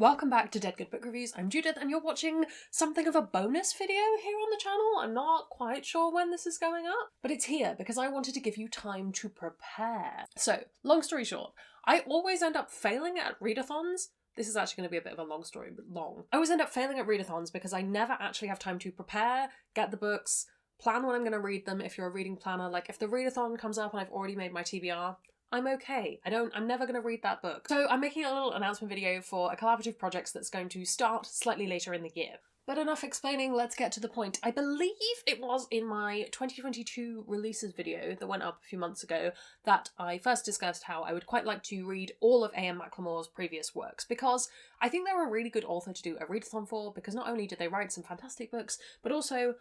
Welcome back to Dead Good Book Reviews. I'm Judith and you're watching something of a bonus video here on the channel. I'm not quite sure when this is going up, but it's here because I wanted to give you time to prepare. So, long story short, I always end up failing at readathons. This is actually going to be a bit of a long story, but long. I always end up failing at readathons because I never actually have time to prepare, get the books, plan when I'm going to read them if you're a reading planner. Like if the readathon comes up and I've already made my TBR, I'm okay. I'm never going to read that book. So I'm making a little announcement video for a collaborative project that's going to start slightly later in the year. But enough explaining, let's get to the point. I believe it was in my 2022 releases video that went up a few months ago that I first discussed how I would quite like to read all of A.M. McLemore's previous works, because I think they're a really good author to do a readathon for, because not only did they write some fantastic books, but also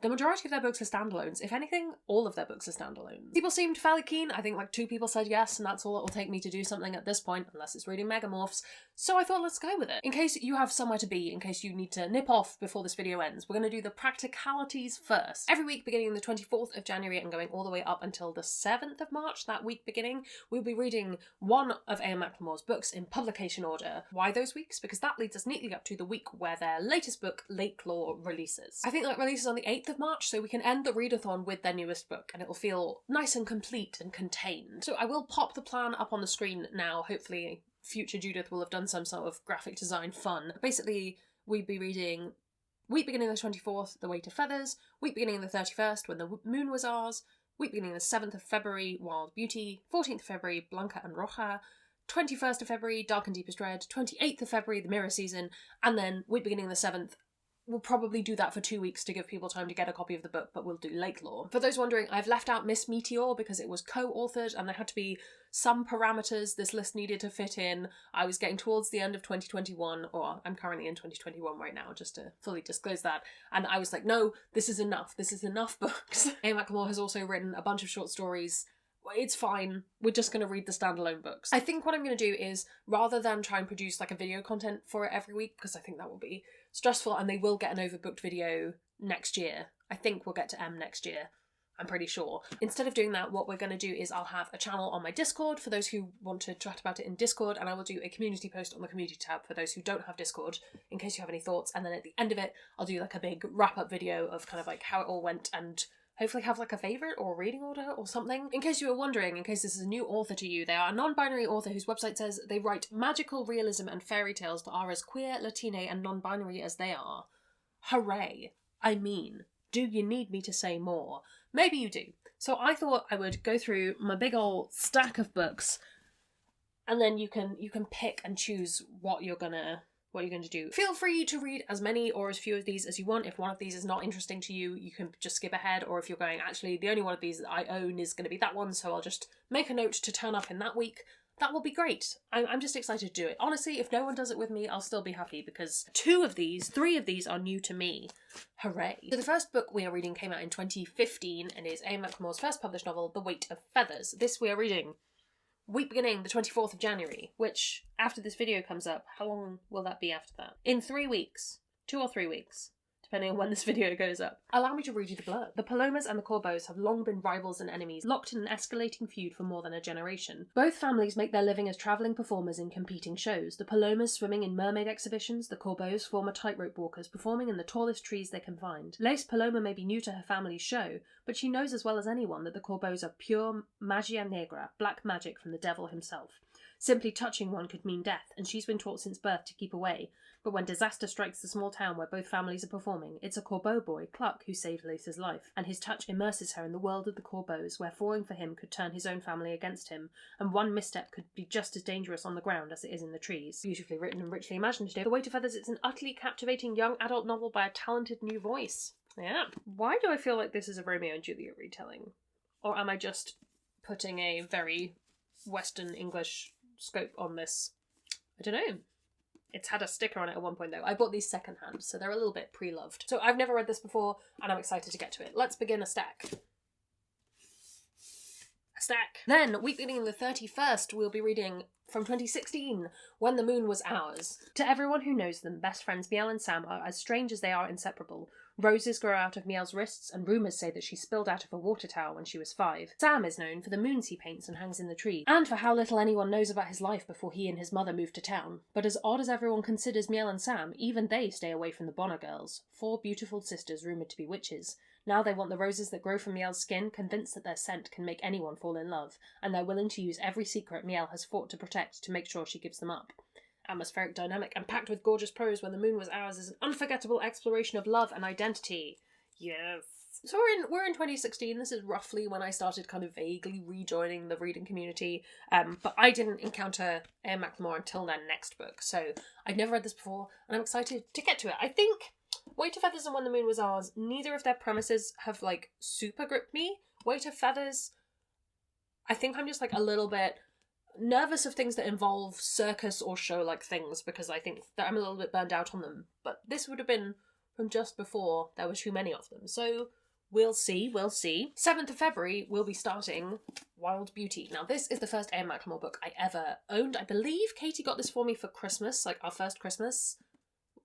the majority of their books are standalones. If anything, all of their books are standalones. People seemed fairly keen. I think like 2 people said yes, and that's all it will take me to do something at this point, unless it's reading Megamorphs. So I thought let's go with it. In case you have somewhere to be, in case you need to nip off before this video ends, we're going to do the practicalities first. Every week beginning the 24th of January and going all the way up until the 7th of March, that week beginning, we'll be reading one of A.M. McLemore's books in publication order. Why those weeks? Because that leads us neatly up to the week where their latest book, Lakelore, releases. I think that releases on the 8th of March, so we can end the readathon with their newest book and it'll feel nice and complete and contained. So I will pop the plan up on the screen now. Hopefully future Judith will have done some sort of graphic design fun. Basically, we'd be reading week beginning the 24th, The Weight of Feathers, week beginning the 31st, When the Moon Was Ours, week beginning the 7th of February, Wild Beauty, 14th of February, Blanca Roja, 21st of February, Dark and Deepest Red, 28th of February, The Mirror Season, and then week beginning the 7th, we'll probably do that for 2 weeks to give people time to get a copy of the book, but we'll do Lakelore. For those wondering, I've left out Miss Meteor because it was co-authored and there had to be some parameters this list needed to fit in. I was getting towards the end of 2021, or I'm currently in 2021 right now, just to fully disclose that, and I was like, no, this is enough books. A. McLemore has also written a bunch of short stories. It's fine, we're just going to read the standalone books. I think what I'm going to do is, rather than try and produce like a video content for it every week, because I think that will be stressful and they will get an overbooked video next year. I think we'll get to M next year, I'm pretty sure. Instead of doing that, what we're going to do is I'll have a channel on my Discord for those who want to chat about it in Discord, and I will do a community post on the community tab for those who don't have Discord, in case you have any thoughts, and then at the end of it, I'll do like a big wrap-up video of kind of like how it all went and hopefully have like a favourite or a reading order or something. In case you were wondering, in case this is a new author to you, they are a non-binary author whose website says they write magical realism and fairy tales that are as queer, Latine and non-binary as they are. Hooray. I mean, do you need me to say more? Maybe you do. So I thought I would go through my big old stack of books and then you can pick and choose what you're gonna do. Feel free to read as many or as few of these as you want. If one of these is not interesting to you, you can just skip ahead, or if you're going, actually, the only one of these that I own is going to be that one, so I'll just make a note to turn up in that week. That will be great. I'm just excited to do it. Honestly, if no one does it with me, I'll still be happy, because 3 of these are new to me. Hooray. So the first book we are reading came out in 2015 and is A. McLemore's first published novel, The Weight of Feathers. This we are reading week beginning the 24th of January, which, after this video comes up, how long will that be after that? In 3 weeks. 2 or 3 weeks, depending on when this video goes up. Allow me to read you the blurb. The Palomas and the Corbeaus have long been rivals and enemies, locked in an escalating feud for more than a generation. Both families make their living as travelling performers in competing shows. The Palomas swimming in mermaid exhibitions, the Corbeaus former tightrope walkers performing in the tallest trees they can find. Lace Paloma may be new to her family's show, but she knows as well as anyone that the Corbeaus are pure magia negra, black magic from the devil himself. Simply touching one could mean death, and she's been taught since birth to keep away. But when disaster strikes the small town where both families are performing, it's a Corbeau boy, Cluck, who saves Lace's life, and his touch immerses her in the world of the Corbeaus, where falling for him could turn his own family against him, and one misstep could be just as dangerous on the ground as it is in the trees. Beautifully written and richly imaginative. The Weight of Feathers is an utterly captivating young adult novel by a talented new voice. Yeah. Why do I feel like this is a Romeo and Juliet retelling? Or am I just putting a very Western English scope on this? I don't know. It's had a sticker on it at one point though. I bought these secondhand, so they're a little bit pre-loved. So I've never read this before, and I'm excited to get to it. Let's begin a stack. Then, week beginning the 31st, we'll be reading From 2016, When the Moon Was Ours. To everyone who knows them, best friends meeee and Sam are as strange as they are inseparable. Roses grow out of meee's wrists, and rumours say that she spilled out of a water tower when she was 5. Sam is known for the moons he paints and hangs in the tree, and for how little anyone knows about his life before he and his mother moved to town. But as odd as everyone considers meeee and Sam, even they stay away from the Bonner girls, 4 beautiful sisters rumoured to be witches. Now they want the roses that grow from meee's skin, convinced that their scent can make anyone fall in love, and they're willing to use every secret meeee has fought to protect to make sure she gives them up. Atmospheric, dynamic, and packed with gorgeous prose, When the Moon Was Ours is an unforgettable exploration of love and identity. Yes. So we're in 2016. This is roughly when I started kind of vaguely rejoining the reading community, but I didn't encounter McLemore until their next book, so I'd never read this before, and I'm excited to get to it. I think Weight of Feathers and When the Moon Was Ours, neither of their premises have, like, super gripped me. Weight of Feathers, I think I'm just, like, a little bit nervous of things that involve circus or show-like things, because I think that I'm a little bit burned out on them. But this would have been from just before there were too many of them. So we'll see. 7th of February, we'll be starting Wild Beauty. Now, this is the first A.M. McLemore book I ever owned. I believe Katie got this for me for Christmas, like our first Christmas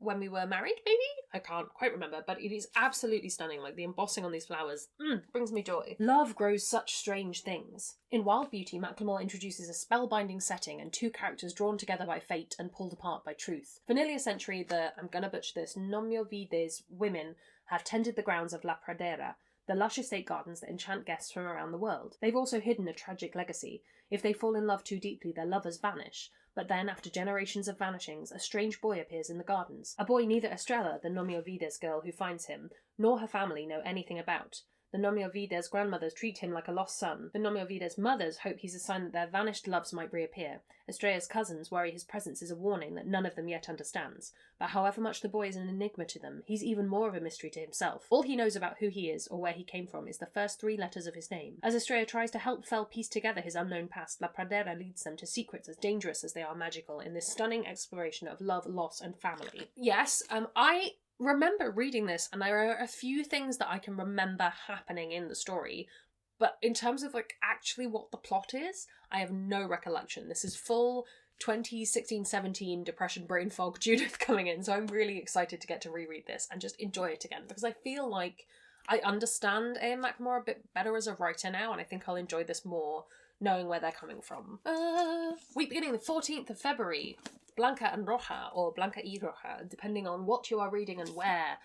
when we were married, maybe? I can't quite remember, but it is absolutely stunning. Like, the embossing on these flowers brings me joy. Love grows such strange things. In Wild Beauty, McLemore introduces a spellbinding setting and 2 characters drawn together by fate and pulled apart by truth. For nearly a century, the, I'm gonna butcher this, Nomiovides women have tended the grounds of La Pradera, the lush estate gardens that enchant guests from around the world. They've also hidden a tragic legacy. If they fall in love too deeply, their lovers vanish. But then, after generations of vanishings, a strange boy appears in the gardens. A boy neither Estrella, the Nomiovides girl who finds him, nor her family know anything about. The Nomiovides grandmothers treat him like a lost son. The Nomiovides mothers hope he's a sign that their vanished loves might reappear. Estrella's cousins worry his presence is a warning that none of them yet understands. But however much the boy is an enigma to them, he's even more of a mystery to himself. All he knows about who he is or where he came from is the first 3 letters of his name. As Estrella tries to help Fel piece together his unknown past, La Pradera leads them to secrets as dangerous as they are magical in this stunning exploration of love, loss, and family. Yes, I remember reading this, and there are a few things that I can remember happening in the story, but in terms of, like, actually what the plot is, I have no recollection. This is full 2016-17 depression brain fog Judith coming in, so I'm really excited to get to reread this and just enjoy it again, because I feel like I understand A.M. McLemore a bit better as a writer now, and I think I'll enjoy this more knowing where they're coming from. Week beginning the 14th of February. Blanca and Roja, or Blanca y Roja, depending on what you are reading and where.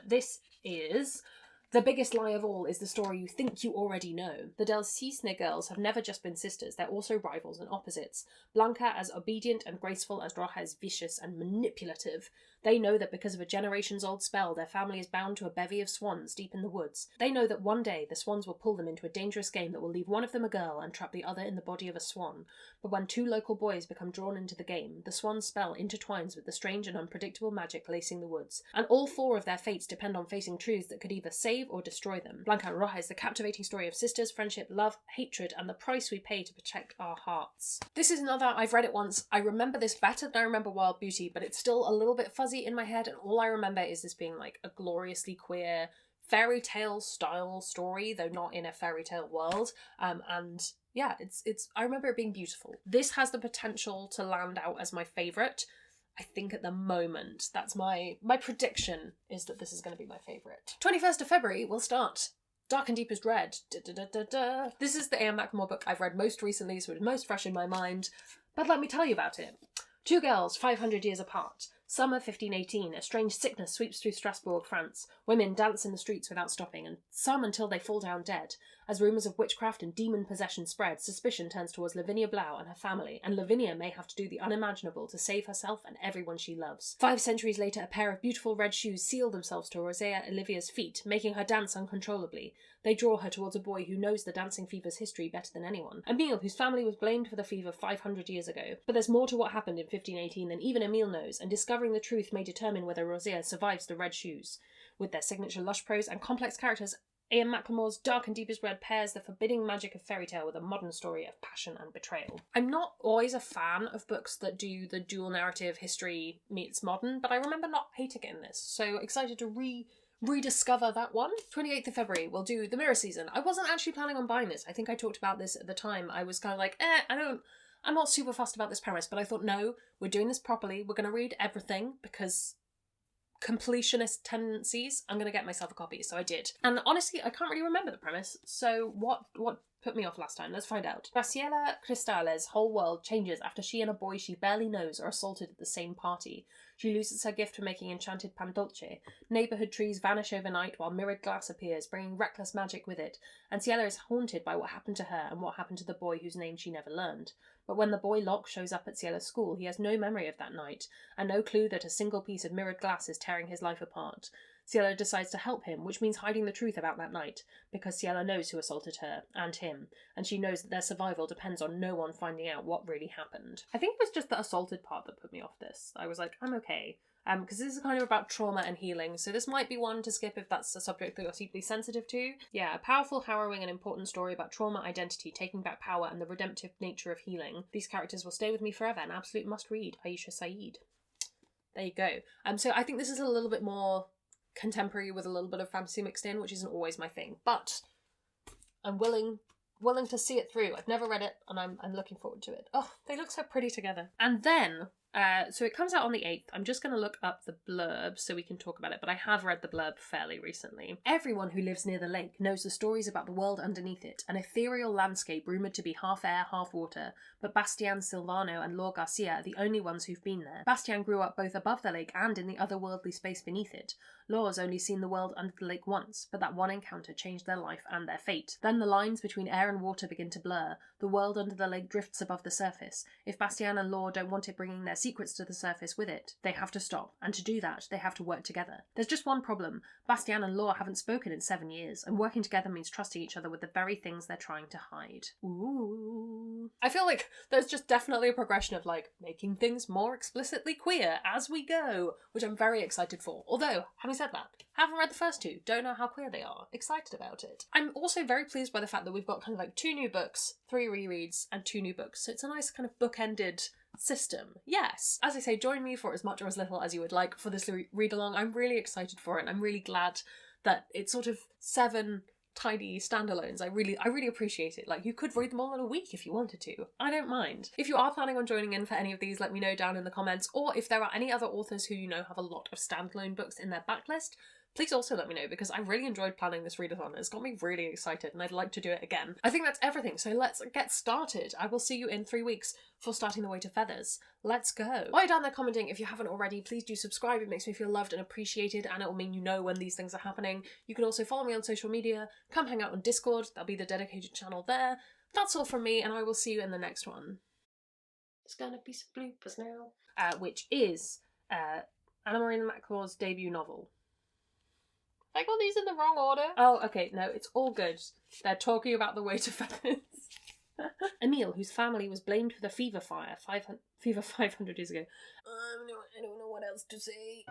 This is The Biggest Lie of All is the story you think you already know. The Del Cisne girls have never just been sisters, they're also rivals and opposites. Blanca as obedient and graceful as Roja is vicious and manipulative. They know that because of a generations-old spell, their family is bound to a bevy of swans deep in the woods. They know that one day the swans will pull them into a dangerous game that will leave one of them a girl and trap the other in the body of a swan. But when 2 local boys become drawn into the game, the swan's spell intertwines with the strange and unpredictable magic lacing the woods. And all 4 of their fates depend on facing truths that could either save or destroy them. Blanca and Roja is the captivating story of sisters, friendship, love, hatred, and the price we pay to protect our hearts. This is another, I've read it once, I remember this better than I remember Wild Beauty, but it's still a little bit fuzzy in my head, and all I remember is this being like a gloriously queer fairy tale style story, though not in a fairy tale world. And yeah, it's I remember it being beautiful. This has the potential to land out as my favourite. I think at the moment, that's my prediction, is that this is going to be my favourite. 21st of February, we'll start Dark and Deepest Red. This is the A.M. McLemore book I've read most recently, so it's most fresh in my mind. But let me tell you about it. 2 girls, 500 years apart. Summer 1518, a strange sickness sweeps through Strasbourg, France. Women dance in the streets without stopping, and some until they fall down dead. As rumours of witchcraft and demon possession spread, suspicion turns towards Lavinia Blau and her family, and Lavinia may have to do the unimaginable to save herself and everyone she loves. 5 centuries later, a pair of beautiful red shoes seal themselves to Rosea Olivia's feet, making her dance uncontrollably. They draw her towards a boy who knows the dancing fever's history better than anyone. Emile, whose family was blamed for the fever 500 years ago. But there's more to what happened in 1518 than even Emile knows, and discovering the truth may determine whether Rosea survives the red shoes. With their signature lush prose and complex characters, A.M. McLemore's Dark and Deepest Red pairs the forbidding magic of fairy tale with a modern story of passion and betrayal. I'm not always a fan of books that do the dual narrative history meets modern, but I remember not hating it in this, so excited to rediscover that one. 28th of February, we'll do The Mirror Season. I wasn't actually planning on buying this. I think I talked about this at the time. I was kind of like, I I'm not super fussed about this premise, but I thought, no, we're doing this properly. We're going to read everything because completionist tendencies. I'm going to get myself a copy, so I did. And honestly, I can't really remember the premise, so what put me off last time? Let's find out. Graciela Cristales' whole world changes after she and a boy she barely knows are assaulted at the same party. She loses her gift for making enchanted pan dulce. Neighbourhood trees vanish overnight while mirrored glass appears, bringing reckless magic with it, and Ciela is haunted by what happened to her and what happened to the boy whose name she never learned. But when the boy Locke shows up at Ciela's school, he has no memory of that night, and no clue that a single piece of mirrored glass is tearing his life apart. Ciela decides to help him, which means hiding the truth about that night, because Ciela knows who assaulted her, and him, and she knows that their survival depends on no one finding out what really happened. I think it was just the assaulted part that put me off this. I was like, I'm okay. Because this is kind of about trauma and healing, so this might be one to skip if that's a subject that you're deeply sensitive to. Yeah, a powerful, harrowing and important story about trauma, identity, taking back power, and the redemptive nature of healing. These characters will stay with me forever, an absolute must-read. Aisha Saeed. There you go. So I think this is a little bit more contemporary with a little bit of fantasy mixed in, which isn't always my thing, but I'm willing to see it through. I've never read it, and I'm looking forward to it. Oh, they look so pretty together. And then, so it comes out on the 8th. I'm just going to look up the blurb so we can talk about it, but I have read the blurb fairly recently. Everyone who lives near the lake knows the stories about the world underneath it, an ethereal landscape rumoured to be half air, half water, but Bastian, Silvano and Laure Garcia are the only ones who've been there. Bastian grew up both above the lake and in the otherworldly space beneath it. Laure's only seen the world under the lake once, but that one encounter changed their life and their fate. Then the lines between air and water begin to blur. The world under the lake drifts above the surface. If Bastian and Laure don't want it bringing their secrets to the surface with it, they have to stop, and to do that, they have to work together. There's just one problem. Bastian and Laure haven't spoken in 7 years, and working together means trusting each other with the very things they're trying to hide. Ooh. I feel like there's just definitely a progression of, like, making things more explicitly queer as we go, which I'm very excited for. Although, having said that, haven't read the first two, don't know how queer they are, excited about it. I'm also very pleased by the fact that we've got kind of like 2 new books, 3 rereads, and 2 new books, so it's a nice kind of bookended system. Yes. As I say, join me for as much or as little as you would like for this read-along. I'm really excited for it, and I'm really glad that it's sort of 7 tidy standalones. I really appreciate it. Like, you could read them all in a week if you wanted to. I don't mind. If you are planning on joining in for any of these, let me know down in the comments, or if there are any other authors who you know have a lot of standalone books in their backlist, please also let me know, because I really enjoyed planning this readathon. It's got me really excited and I'd like to do it again. I think that's everything, so let's get started. I will see you in 3 weeks for Starting the Way to Feathers. Let's go. While you're down there commenting, if you haven't already, please do subscribe. It makes me feel loved and appreciated, and it will mean you know when these things are happening. You can also follow me on social media, come hang out on Discord, that'll be the dedicated channel there. That's all from me, and I will see you in the next one. It's gonna be some bloopers now. Which is Anna Maria McLemore's debut novel. I got these in the wrong order. Oh, okay, no, it's all good. They're talking about the way to feathers. Emile, whose family was blamed for the fever fire 500 years ago. I don't know what else to say.